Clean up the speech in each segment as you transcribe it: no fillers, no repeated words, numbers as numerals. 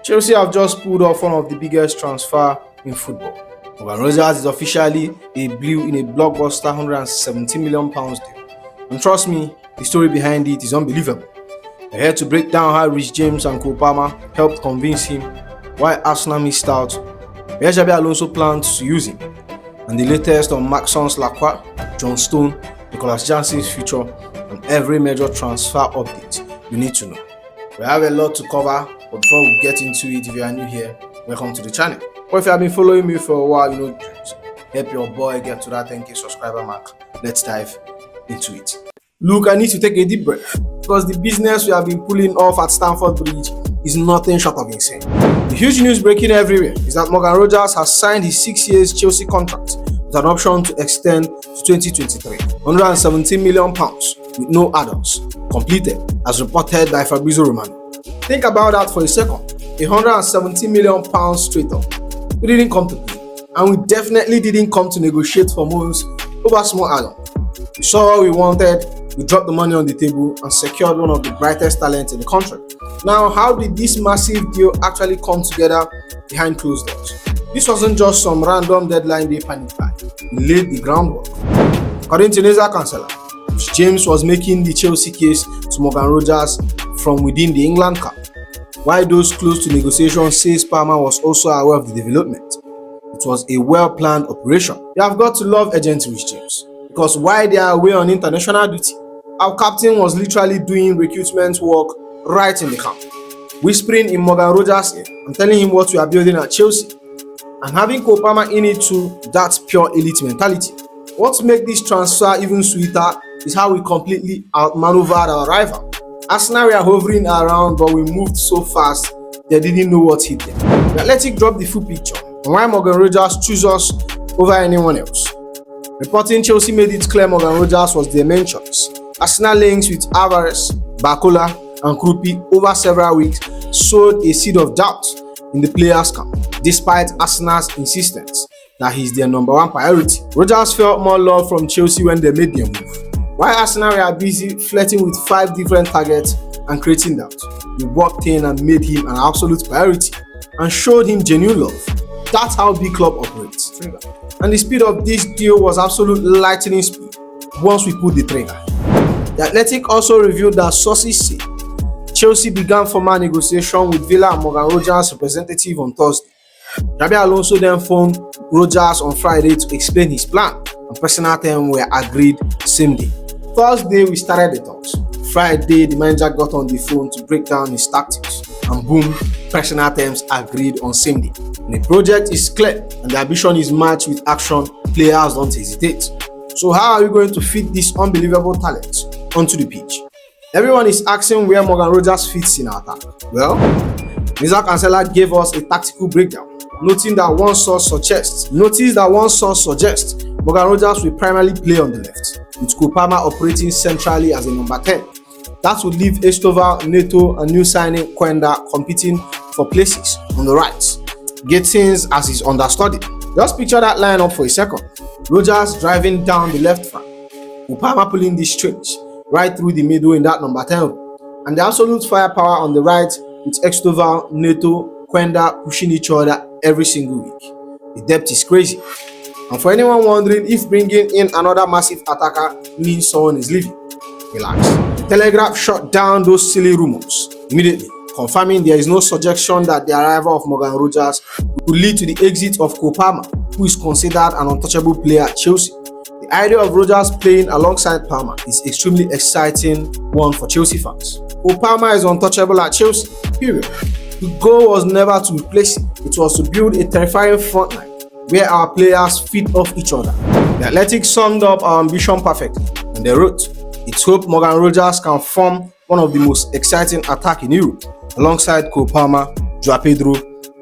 Chelsea have just pulled off one of the biggest transfer in football. Morgan Rogers is officially a Blue in a blockbuster £170 million deal. And trust me, the story behind it is unbelievable. We're here to break down how Rich James and Cole Palmer helped convince him, why Arsenal missed out, where Xabi Alonso plans to use him, and the latest on Maxence Lacroix, John Stone, Nicolas Jackson's future, and every major transfer update you need to know. We have a lot to cover, but before we get into it, if you are new here, welcome to the channel. Or if you have been following me for a while, help your boy get to that 10k subscriber mark. Let's dive into it. Look, I need to take a deep breath because the business we have been pulling off at Stamford Bridge is nothing short of insane. The huge news breaking everywhere is that Morgan Rogers has signed his 6 years Chelsea contract with an option to extend to 2023. £117 million with no add-ons, completed as reported by Fabrizio Romano. Think about that for a second. £117 million straight up. We didn't come to play, and we definitely didn't come to negotiate for moves over small add-on. We saw what we wanted, we dropped the money on the table and secured one of the brightest talents in the country. Now, how did this massive deal actually come together behind closed doors? This wasn't just some random deadline day panic buy. We laid the groundwork. According to Nicolas Jackson, James was making the Chelsea case to Morgan Rogers from within the England camp. While those close to negotiations says Palmer was also aware of the development. It was a well-planned operation. You have got to love agent Rich James, because while they are away on international duty, our captain was literally doing recruitment work right in the camp, whispering in Morgan Rogers' ear and telling him what we are building at Chelsea. And having Cole Palmer in it too, that's pure elite mentality. What makes this transfer even sweeter is how we completely outmaneuvered our rival. Arsenal were hovering around, but we moved so fast they didn't know what hit them. The Athletic dropped the full picture on why Morgan Rogers chose us over anyone else. Reporting Chelsea made it clear Morgan Rogers was their main choice. Arsenal links with Alvarez, Barcola, and Krupi over several weeks sowed a seed of doubt in the players' camp, despite Arsenal's insistence that he's their number one priority. Rogers felt more love from Chelsea when they made their move. While Arsenal were busy flirting with 5 different targets and creating doubt, we walked in and made him an absolute priority and showed him genuine love. That's how big club operates. And the speed of this deal was absolute lightning speed once we pulled the trigger. The Athletic also revealed that sources say Chelsea began formal negotiation with Villa and Morgan Rogers' representative on Thursday. Xabi Alonso then phoned Rogers on Friday to explain his plan, and personal terms were agreed same day. Thursday, we started the talks. Friday, the manager got on the phone to break down his tactics, and boom, personal terms agreed on same day. And the project is clear, and the ambition is matched with action. Players don't hesitate. So how are we going to fit this unbelievable talent onto the pitch? Everyone is asking where Morgan Rogers fits in our attack. Well, Nicolas Jackson gave us a tactical breakdown, noting that one source suggests Morgan Rogers will primarily play on the left, with Cole Palmer operating centrally as a number 10. That would leave Estoval, Neto, and new signing Quenda competing for places on the right. Getting as his understudy. Just picture that lineup for a second. Rogers driving down the left flank, Cole Palmer pulling the strings right through the middle in that number 10 role, and the absolute firepower on the right with Estoval, Neto, Quenda pushing each other every single week. The depth is crazy. And for anyone wondering if bringing in another massive attacker means someone is leaving, relax. The Telegraph shut down those silly rumors immediately, confirming there is no suggestion that the arrival of Morgan Rogers would lead to the exit of Cole Palmer, who is considered an untouchable player at Chelsea. The idea of Rogers playing alongside Palmer is extremely exciting one for Chelsea fans. Cole Palmer is untouchable at Chelsea, period. The goal was never to replace him, it was to build a terrifying front line where our players feed off each other. The Athletic summed up our ambition perfectly, and they wrote, "It's hope Morgan Rogers can form one of the most exciting attacks in Europe, alongside Cole Palmer, Joao Pedro,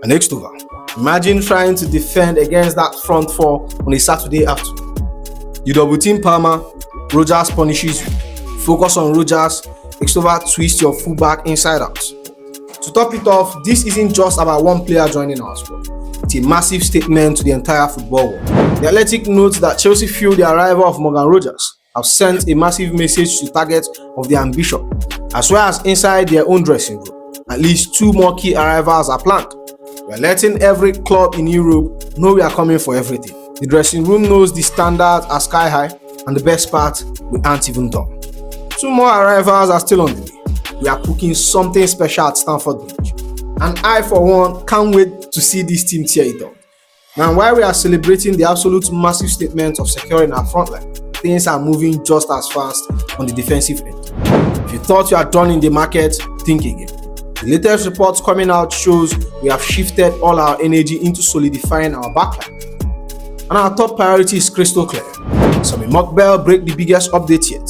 and Estoval." Imagine trying to defend against that front four on a Saturday afternoon. You double team Palmer, Rogers punishes you. Focus on Rogers, Estoval twists your fullback inside out. To top it off, this isn't just about one player joining our squad. It's a massive statement to the entire football world. The Athletic notes that Chelsea feel the arrival of Morgan Rogers have sent a massive message to targets of their ambition, as well as inside their own dressing room, and at least 2 more key arrivals are planned. We are letting every club in Europe know we are coming for everything. The dressing room knows the standards are sky high, and the best part, we aren't even done. 2 more arrivals are still on the way. We are cooking something special at Stamford Bridge, and I, for one, can't wait to see this team tear it up. Now, while we are celebrating the absolute massive statement of securing our front line, things are moving just as fast on the defensive end. If you thought you are done in the market, think again. The latest reports coming out shows we have shifted all our energy into solidifying our backline. And our top priority is crystal clear. Xabi Alonso break the biggest update yet,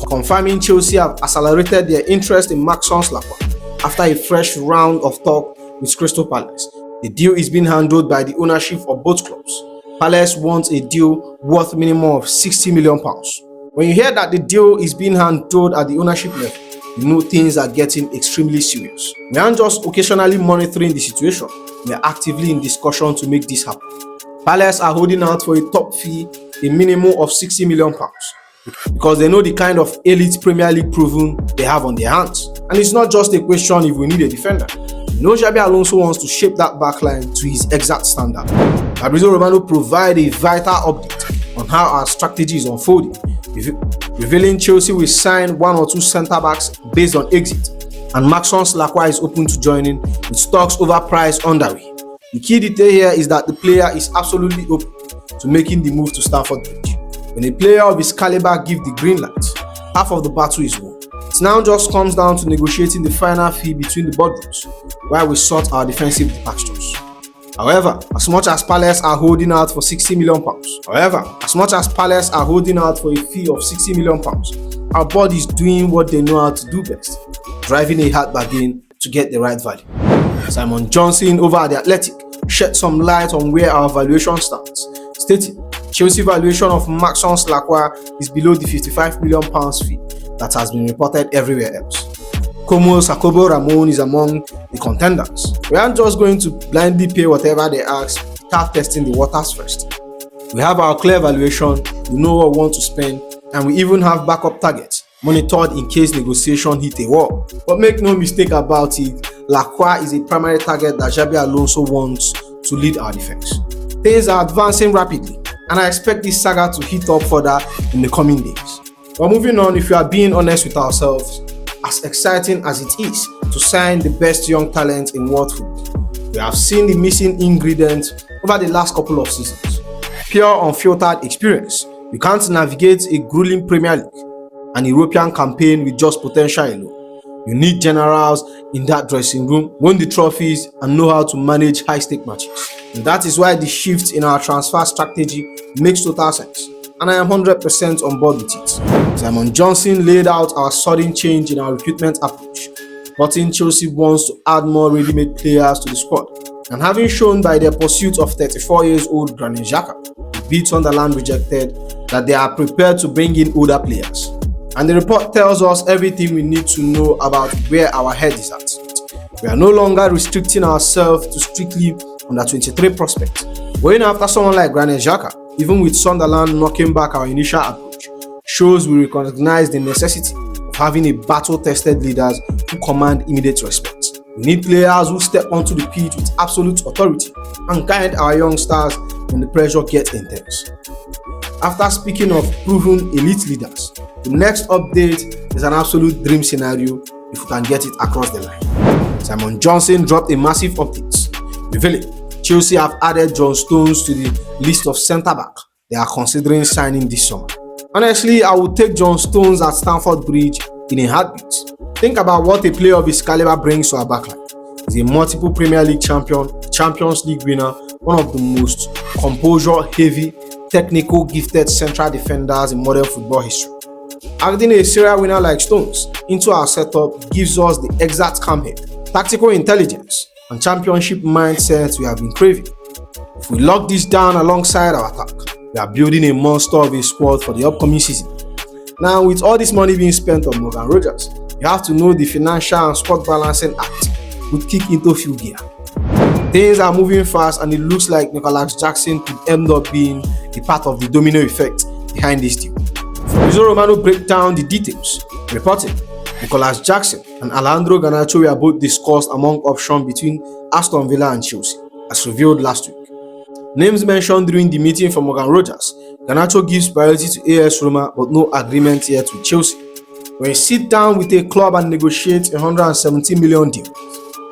confirming Chelsea have accelerated their interest in Maxence Lacroix after a fresh round of talk with Crystal Palace. The deal is being handled by the ownership of both clubs. Palace wants a deal worth minimum of £60 million. When you hear that the deal is being handled at the ownership level, you know things are getting extremely serious. We aren't just occasionally monitoring the situation, we are actively in discussion to make this happen. Palace are holding out for a top fee, a minimum of £60 million, because they know the kind of elite Premier League proven they have on their hands. And it's not just a question if we need a defender. You know Xabi Alonso wants to shape that backline to his exact standard. Fabrizio Romano provide a vital update on how our strategy is unfolding, revealing Chelsea will sign 1 or 2 centre-backs based on exit, and Maxence Lacroix is open to joining with stocks overpriced underway. The key detail here is that the player is absolutely open to making the move to Stamford Bridge. When a player of his caliber gives the green light, half of the battle is won. It now just comes down to negotiating the final fee between the boardrooms while we sort our defensive departures. However, as much as Palace are holding out for £60 million, a fee of £60 million, our board is doing what they know how to do best, driving a hard bargain to get the right value. Simon Johnson over at The Athletic shed some light on where our valuation stands, stating Chelsea valuation of Maxence Lacroix is below the £55 million fee that has been reported everywhere else. Como Sakobo Ramon is among the contenders. We aren't just going to blindly pay whatever they ask without testing the waters first. We have our clear valuation, we know what we want to spend, and we even have backup targets monitored in case negotiation hit a wall. But make no mistake about it, Lacroix is a primary target that Xabi Alonso wants to lead our defense. Things are advancing rapidly, and I expect this saga to heat up further in the coming days. But moving on, if we are being honest with ourselves, as exciting as it is to sign the best young talent in world football, we have seen the missing ingredients over the last couple of seasons. Pure unfiltered experience. You can't navigate a grueling Premier League and European campaign with just potential alone. You need generals in that dressing room, win the trophies, and know how to manage high-stake matches. And that is why the shift in our transfer strategy makes total sense, and I am 100% on board with it. Simon Johnson laid out our sudden change in our recruitment approach, but in Chelsea wants to add more ready-made players to the squad, and having shown by their pursuit of 34-year-old Granit Xhaka, who beat Sunderland rejected, that they are prepared to bring in older players. And the report tells us everything we need to know about where our head is at. We are no longer restricting ourselves to strictly under 23 prospects. Going after someone like Granit Xhaka, even with Sunderland knocking back our initial approach, shows we recognize the necessity of having a battle-tested leaders who command immediate respect. We need players who step onto the pitch with absolute authority and guide our young stars when the pressure gets intense. After speaking of proven elite leaders, the next update is an absolute dream scenario if we can get it across the line. Simon Johnson dropped a massive update, revealing Chelsea have added John Stones to the list of centre-back they are considering signing this summer. Honestly, I would take John Stones at Stamford Bridge in a heartbeat. Think about what a player of his caliber brings to our backline. He's a multiple Premier League champion, Champions League winner, one of the most composure-heavy, technical, gifted central defenders in modern football history. Adding a serial winner like Stones into our setup gives us the exact calm head, tactical intelligence, and championship mindset we have been craving. If we lock this down alongside our attack, we are building a monster of a squad for the upcoming season. Now, with all this money being spent on Morgan Rogers, you have to know the financial and sport balancing act would kick into full gear. Things are moving fast, and it looks like Nicolas Jackson could end up being a part of the domino effect behind this deal. Fabrizio Romano break down the details, reporting Nicolas Jackson and Alejandro Garnacho were both discussed among options between Aston Villa and Chelsea, as revealed last week. Names mentioned during the meeting from Morgan Rogers, Garnacho gives priority to AS Roma but no agreement yet with Chelsea. When you sit down with a club and negotiate a $170 million deal,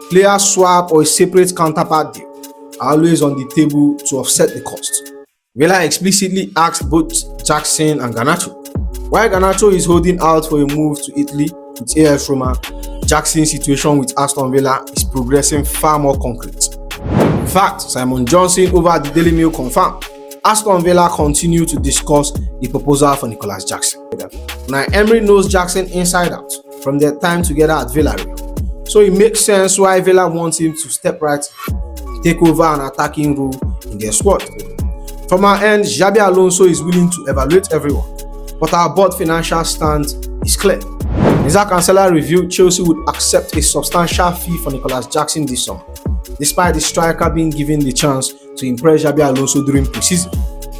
player swap or a separate counterpart deal are always on the table to offset the cost. Villa explicitly asked both Jackson and Garnacho. While Garnacho is holding out for a move to Italy with AS Roma, Jackson's situation with Aston Villa is progressing far more concrete. In fact, Simon Johnson over at the Daily Mail confirmed Aston Villa continue to discuss a proposal for Nicolas Jackson. Now, Emery knows Jackson inside out from their time together at Villarreal, so it makes sense why Villa wants him to step right, take over an attacking role in their squad. From our end, Xabi Alonso is willing to evaluate everyone, but our board financial stance is clear. Mr. Chancellor revealed Chelsea would accept a substantial fee for Nicolas Jackson this summer, despite the striker being given the chance to impress Xabi Alonso during pre-season.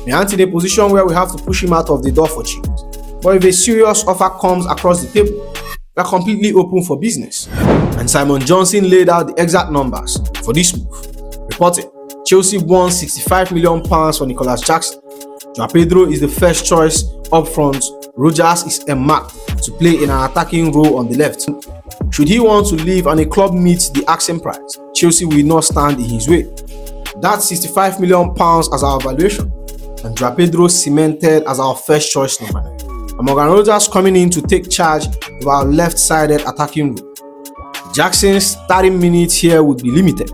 We aren't in a position where we have to push him out of the door for cheap, but if a serious offer comes across the table, we are completely open for business. And Simon Johnson laid out the exact numbers for this move, reporting Chelsea won £65 million for Nicolas Jackson. Joao Pedro is the first choice up front. Rogers is earmarked to play in an attacking role on the left. Should he want to leave and a club meets the asking price, Chelsea will not stand in his way. That's £65 million as our valuation, and Joao Pedro cemented as our first choice number 9. And Morgan Rogers coming in to take charge of our left-sided attacking role. Jackson's 30 minutes here would be limited.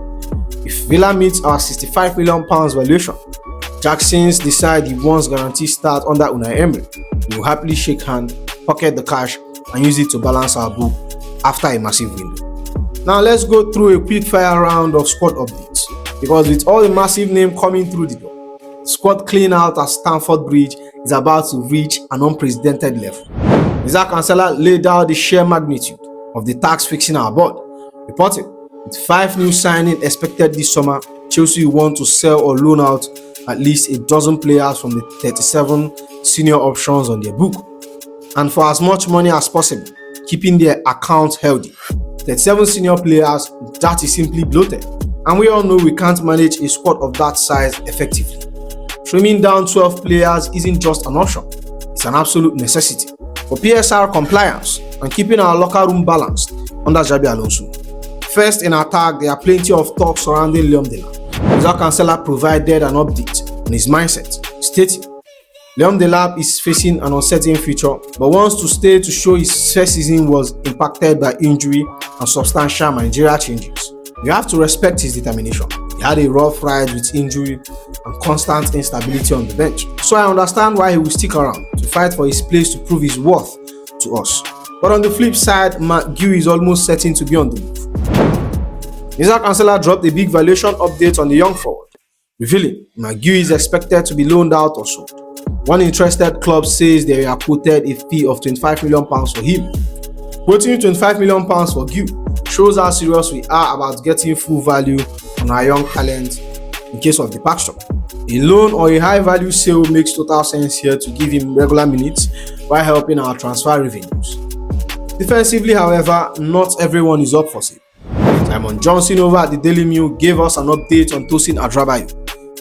If Villa meets our £65 million valuation, Jackson's decide he wants guaranteed start under Unai Emery, we will happily shake hand, pocket the cash, and use it to balance our book after a massive window. Now let's go through a quick fire round of squad updates, because with all the massive names coming through the door, squad clean out at Stamford Bridge is about to reach an unprecedented level. Mr. Chancellor laid out the sheer magnitude of the tax fixing our board, reporting with 5 new signings expected this summer, Chelsea will want to sell or loan out at least a dozen players from the 37 senior options on their book, and for as much money as possible, keeping their accounts healthy. 37 senior players, that is simply bloated, and we all know we can't manage a squad of that size effectively. Trimming down 12 players isn't just an option, it's an absolute necessity for PSR compliance and keeping our locker room balanced under Xabi Alonso. First in attack, there are plenty of talk surrounding Liam Delap. Mr. Chancellor provided an update on his mindset, stating Liam Delap is facing an uncertain future but wants to stay to show his first season was impacted by injury and substantial managerial changes. You have to respect his determination. He had a rough ride with injury and constant instability on the bench, so I understand why he will stick around to fight for his place to prove his worth to us. But on the flip side, McGui is almost certain to be on the move. Mr. Chancellor dropped a big valuation update on the young forward, revealing McGui is expected to be loaned out or sold. One interested club says they are quoted a fee of £25 million for him. Quoting £25 million for Gu shows how serious we are about getting full value on our young talent in case of departure. A loan or a high value sale makes total sense here to give him regular minutes while helping our transfer revenues. Defensively, however, not everyone is up for sale. Simon Johnson over at the Daily Mail gave us an update on Tosin Adrabayo,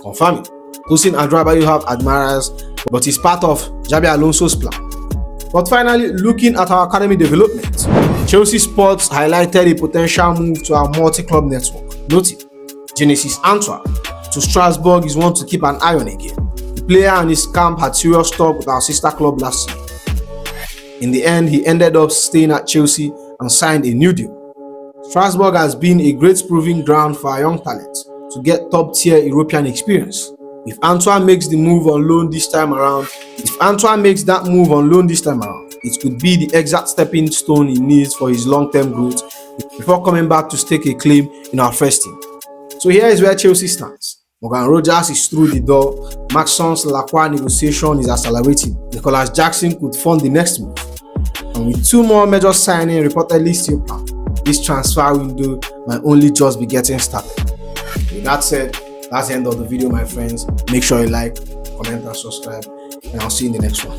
confirming Tosin Adrabayo have admirers but is part of Xabi Alonso's plan. But finally, looking at our academy development, Chelsea Sports highlighted a potential move to our multi-club network, noting Genesis Antwerp to Strasbourg is one to keep an eye on again. The player and his camp had serious talk with our sister club last year. In the end, he ended up staying at Chelsea and signed a new deal. Strasbourg has been a great proving ground for our young talent to get top-tier European experience. If Antwerp makes the move on loan this time around, it could be the exact stepping stone he needs for his long-term growth before coming back to stake a claim in our first team. So here is where Chelsea stands. Morgan Rogers is through the door. Maxence Lacroix negotiation is accelerating. Nicolas Jackson could fund the next move. And with 2 more major signings reportedly still planned, this transfer window might only just be getting started. With that said, that's the end of the video, my friends. Make sure you like, comment, and subscribe, and I'll see you in the next one.